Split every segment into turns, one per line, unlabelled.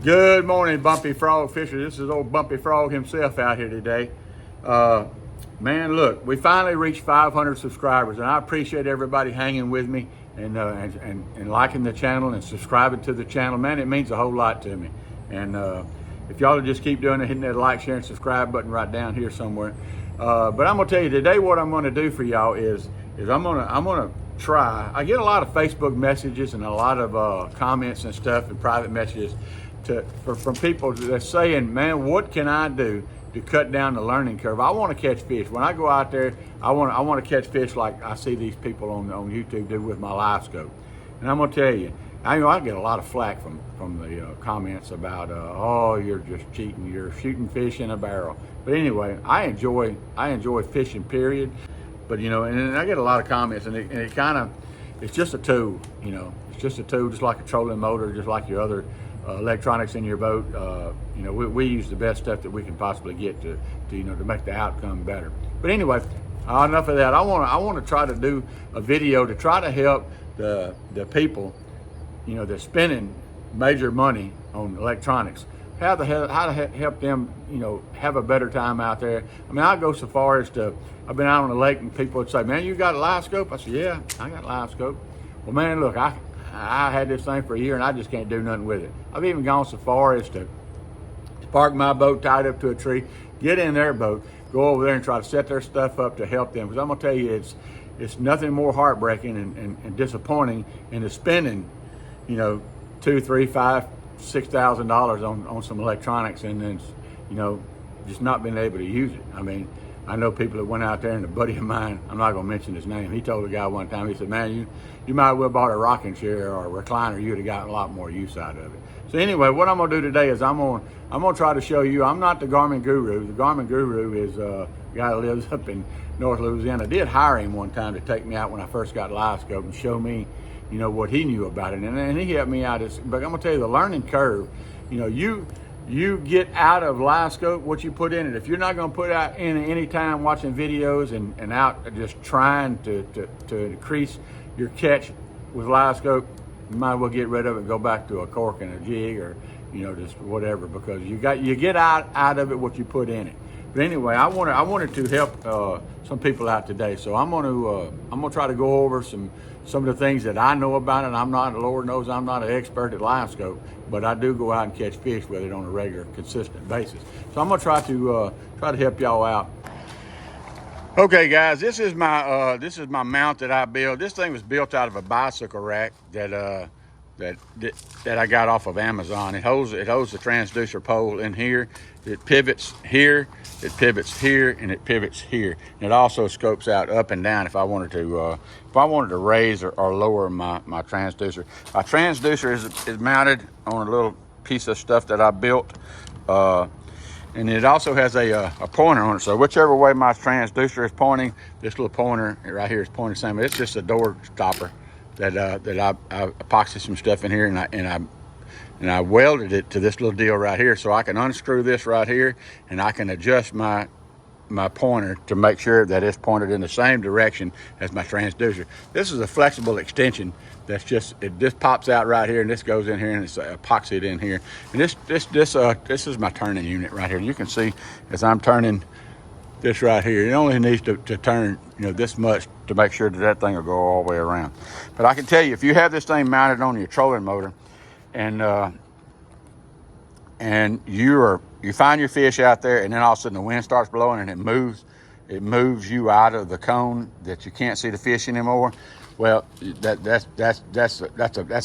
Good morning, Bumpy Frog Fisher. This is old Bumpy Frog himself out here today. Man, look, we finally reached 500 subscribers, and I appreciate everybody hanging with me and liking the channel and subscribing to the channel. Man, it means a whole lot to me. And if y'all will just keep doing it, hitting that like, share, and subscribe button right down here somewhere. But I'm gonna tell you today what I'm gonna do for y'all is I'm gonna try. I get a lot of Facebook messages and a lot of comments and stuff and private messages from people that's saying, man, what can I do to cut down the learning curve? I want to catch fish. When I go out there, I want to catch fish like I see these people on YouTube do with my Livescope. And I'm gonna tell you, I get a lot of flack from the comments about, oh, you're just cheating, you're shooting fish in a barrel. But anyway, I enjoy fishing, period. But and I get a lot of comments, and it kind of, it's just a tool. It's just a tool, just like a trolling motor, just like your other electronics in your boat. We use the best stuff that we can possibly get to make the outcome better. But anyway, enough of that. I want to try to do a video to try to help the people, that's spending major money on electronics. How to help them, have a better time out there. I mean, I go so far as to, I've been out on the lake and people would say, man, you got a Livescope? I said, yeah, I got a Livescope. Well, man, look, I had this thing for a year and I just can't do nothing with it. I've even gone so far as to park my boat tied up to a tree, get in their boat, go over there and try to set their stuff up to help them. Because I'm gonna tell you, it's nothing more heartbreaking and disappointing into spending, $2,000, $3,000, $5,000, $6,000 on some electronics and then, just not being able to use it. I mean, I know people that went out there, and a buddy of mine, I'm not gonna mention his name, he told a guy one time, he said, man, you might well bought a rocking chair or a recliner, you'd have gotten a lot more use out of it. So anyway, what I'm gonna do today is I'm gonna try to show you, I'm not the Garmin guru. The Garmin guru is a guy that lives up in North Louisiana. I did hire him one time to take me out when I first got Livescope and show me, what he knew about it. And he helped me out. But I'm gonna tell you, the learning curve, you get out of Livescope what you put in it. If you're not going to put out any time watching videos and out just trying to increase your catch with Livescope, you might as well get rid of it and go back to a cork and a jig or just whatever, because you get out of it what you put in it. But anyway, I wanted to help some people out today, so I'm gonna try to go over some of the things that I know about it. Lord knows I'm not an expert at Livescope, but I do go out and catch fish with it on a regular, consistent basis. So I'm gonna try to help y'all out. Okay, guys, this is my mount that I built. This thing was built out of a bicycle rack that I got off of Amazon. It holds the transducer pole in here. It pivots here, it pivots here, and it pivots here. And it also scopes out up and down if I wanted to raise or lower my transducer. My transducer is mounted on a little piece of stuff that I built, and it also has a pointer on it. So whichever way my transducer is pointing, this little pointer right here is pointing the same way. It's just a door stopper that I epoxied some stuff in here, and I welded it to this little deal right here, so I can unscrew this right here, and I can adjust my pointer to make sure that it's pointed in the same direction as my transducer. This is a flexible extension it just pops out right here, and this goes in here, and it's epoxied in here. And this is my turning unit right here. You can see as I'm turning this right here, it only needs to turn this much to make sure that thing will go all the way around. But I can tell you, if you have this thing mounted on your trolling motor and you find your fish out there, and then all of a sudden the wind starts blowing and it moves you out of the cone that you can't see the fish anymore. Well, that's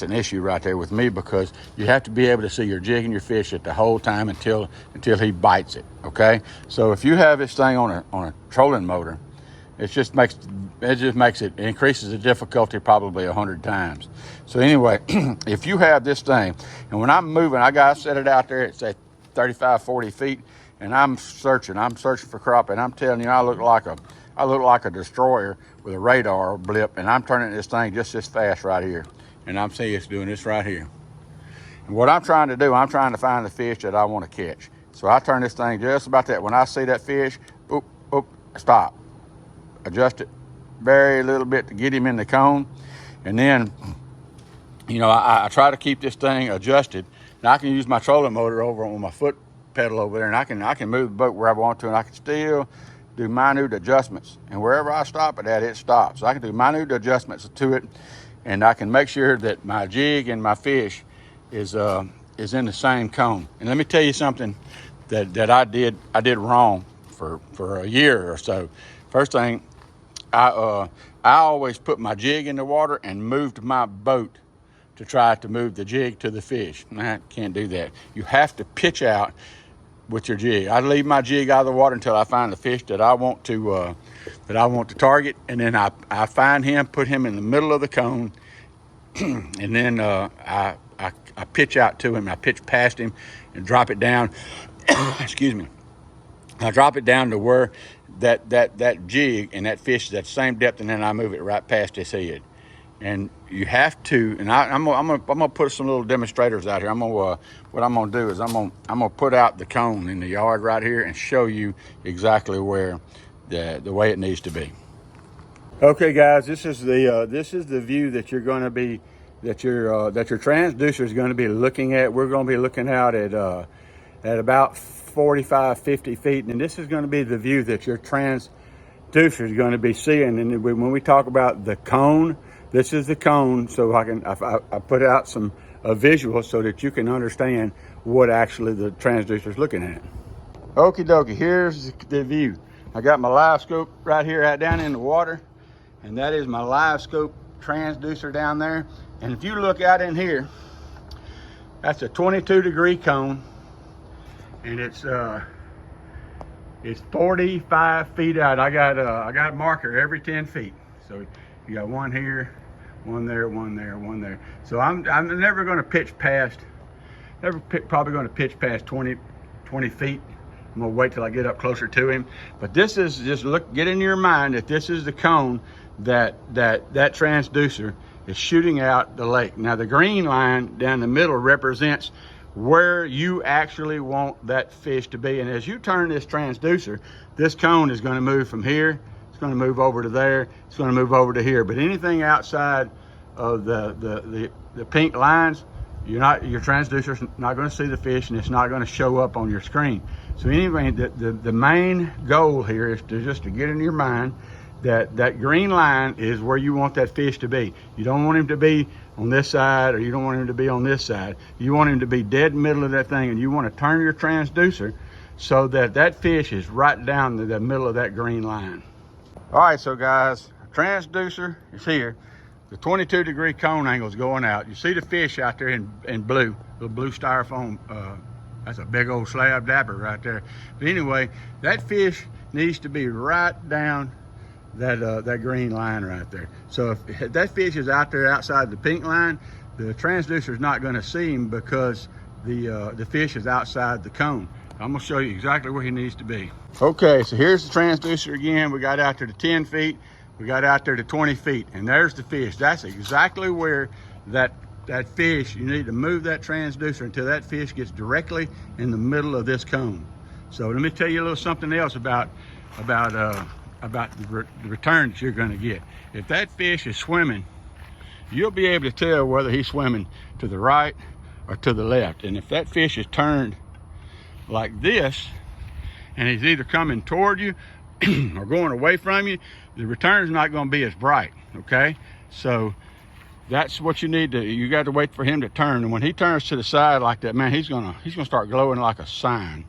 an issue right there with me, because you have to be able to see your jig and your fish at the whole time until he bites it. Okay, so if you have this thing on a trolling motor, it increases the difficulty probably 100 times. So anyway, if you have this thing, and when I'm moving, I set it out there at say 35, 40 feet, and I'm searching for crappie, and I'm telling you, I look like a destroyer with a radar blip, and I'm turning this thing just this fast right here, and I'm seeing it's doing this right here. And what I'm trying to do, I'm trying to find the fish that I want to catch. So I turn this thing just about that. When I see that fish, boop, boop, stop. Adjust it very little bit to get him in the cone, and then I try to keep this thing adjusted and I can use my trolling motor over on my foot pedal over there, and I can move the boat where I want to, and I can still do minute adjustments. And wherever I stop it at, it stops. So I can do minute adjustments to it, and I can make sure that my jig and my fish is in the same cone. And let me tell you something that I did wrong for a year or so. First thing, I always put my jig in the water and moved my boat to try to move the jig to the fish. I can't do that. You have to pitch out with your jig. I leave my jig out of the water until I find the fish that I want to target, and then I find him, put him in the middle of the cone, and then I pitch out to him. I pitch past him and drop it down. Excuse me. I drop it down to where that jig and that fish is at the same depth, and then I move it right past his head. And you have to, and I'm gonna put some little demonstrators out here. What I'm gonna do is I'm gonna put out the cone in the yard right here and show you exactly where the way it needs to be. Okay, guys, this is the view that you're going to be that your transducer is going to be looking at. We're going to be looking out at about 45, 50 feet, and this is going to be the view that your transducer is going to be seeing. And when we talk about the cone, this is the cone, so I put out some visuals so that you can understand what actually the transducer is looking at. Okie dokie, here's the view. I got my Livescope right here, right down in the water, and that is my Livescope transducer down there. And if you look out in here, that's a 22-degree cone, and it's 45 feet out. I got a marker every 10 feet. So you got one here, one there, one there, one there. So I'm never going to pitch past, probably going to pitch past 20 feet. I'm gonna wait till I get up closer to him. But this is just get in your mind that this is the cone that transducer is shooting out the lake. Now the green line down the middle represents where you actually want that fish to be. And as you turn this transducer, this cone is going to move from here, it's going to move over to there, it's going to move over to here. But anything outside of the pink lines, your transducer's not going to see the fish, and it's not going to show up on your screen. So anyway, the main goal here is to get in your mind that green line is where you want that fish to be. You don't want him to be on this side, or you don't want him to be on this side. You want him to be dead middle of that thing, and you want to turn your transducer so that fish is right down the middle of that green line. All right, so guys, transducer is here. The 22-degree cone angle is going out. You see the fish out there in blue, the blue styrofoam. That's a big old slab dabber right there. But anyway, that fish needs to be right down that green line right there. So if that fish is out there outside the pink line, the transducer is not going to see him because the fish is outside the cone. I'm going to show you exactly where he needs to be. Okay, so here's the transducer again. We got out there to 10 feet. We got out there to 20 feet, and there's the fish. That's exactly where that fish, you need to move that transducer until that fish gets directly in the middle of this cone. So let me tell you a little something else about the return that you're going to get. If that fish is swimming, you'll be able to tell whether he's swimming to the right or to the left. And if that fish is turned like this, and he's either coming toward you or going away from you, the return is not going to be as bright. Okay, so that's what you got to wait for him to turn. And when he turns to the side like that, man, he's gonna start glowing like a sign.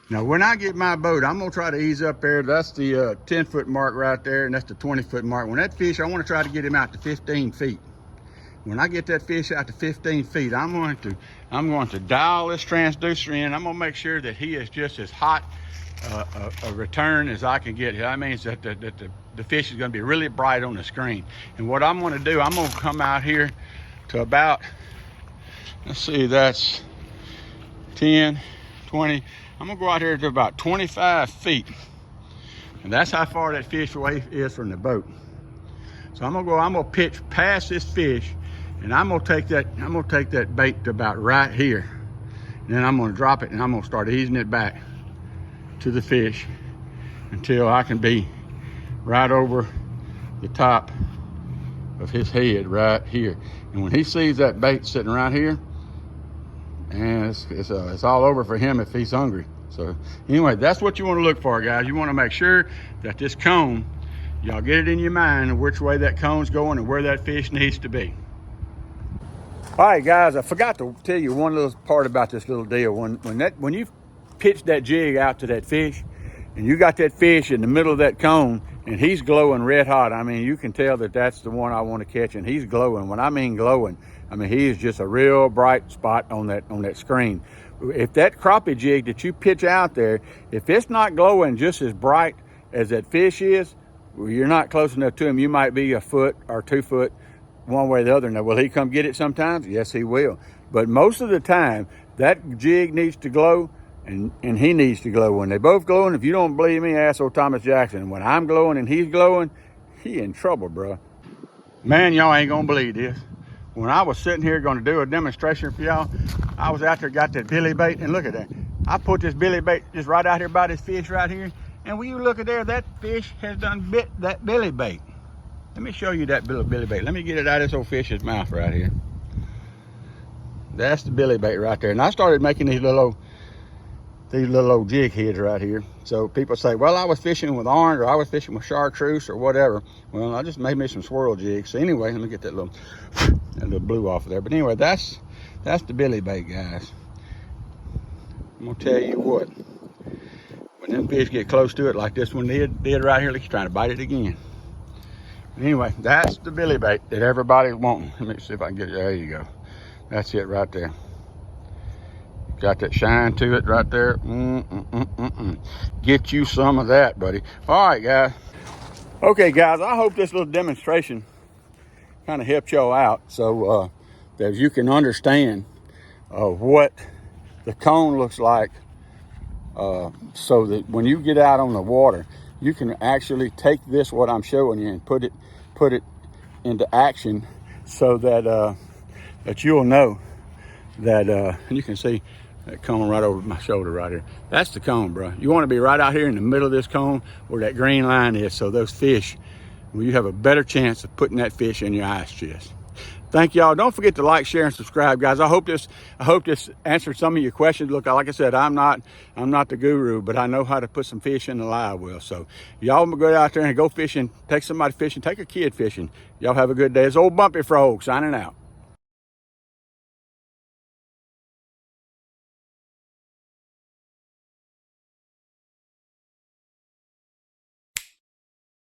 Now when I get my boat, I'm gonna try to ease up there. That's the 10-foot mark right there, and that's the 20-foot mark. When that fish, I want to try to get him out to 15 feet. When I get that fish out to 15 feet, I'm going to dial this transducer in. I'm gonna make sure that he is just as hot a return as I can get. That means that the fish is going to be really bright on the screen. And what I'm going to do, I'm going to come out here to about, let's see, that's 10, 20. I'm going to go out here to about 25 feet. And that's how far that fish away is from the boat. So I'm going to pitch past this fish, and I'm going to take that bait to about right here. And then I'm going to drop it, and I'm going to start easing it back to the fish until I can be right over the top of his head right here. And when he sees that bait sitting right here, and it's all over for him if he's hungry. So anyway, that's what you want to look for, guys. You want to make sure that this cone, y'all get it in your mind which way that cone's going and where that fish needs to be. All right, guys, I forgot to tell you one little part about this little deal. When you pitch that jig out to that fish, and you got that fish in the middle of that cone, and he's glowing red hot. I mean, you can tell that that's the one I want to catch, and he's glowing. When I mean glowing, I mean he is just a real bright spot on that screen. If that crappie jig that you pitch out there, if it's not glowing just as bright as that fish is, well, you're not close enough to him. You might be a foot or 2 foot one way or the other. Now, will he come get it sometimes? Yes, he will. But most of the time, that jig needs to glow, and he needs to glow. When they both glowing, if you don't believe me, ask old Thomas Jackson. When I'm glowing and he's glowing, he in trouble, bro. Man, y'all ain't gonna believe this. When I was sitting here gonna do a demonstration for y'all, I was out there, got that billy bait, and look at that. I put this billy bait just right out here by this fish right here, and when you look at there, that fish has done bit that billy bait. Let me show you that billy bait. Let me get it out of this old fish's mouth right here. That's the billy bait right there. And I started making these little old jig heads right here. So people say, well, I was fishing with orange, or I was fishing with chartreuse, or whatever. Well, I just made me some swirl jigs. So anyway, let me get that little blue off of there. But anyway, that's the billy bait, guys. I'm gonna tell you what. When them fish get close to it, like this one did right here, like he's trying to bite it again. Anyway, that's the billy bait that everybody's wanting. Let me see if I can get it. There you go. That's it right there. Got that shine to it right there. Get you some of that, buddy. All right, guys. Okay, guys, I hope this little demonstration kind of helped y'all out so that you can understand what the cone looks like, so that when you get out on the water, you can actually take this, what I'm showing you, and put it into action, so that that you'll know that, and you can see that cone right over my shoulder right here. That's the cone, bro. You want to be right out here in the middle of this cone where that green line is, so those fish, well, you have a better chance of putting that fish in your ice chest. Thank y'all. Don't forget to like, share, and subscribe, guys. I hope this answered some of your questions. Look, like I said, I'm not the guru, but I know how to put some fish in the live well. So y'all go out there and go fishing. Take somebody fishing. Take a kid fishing. Y'all have a good day. It's old Bumpy Frog signing out.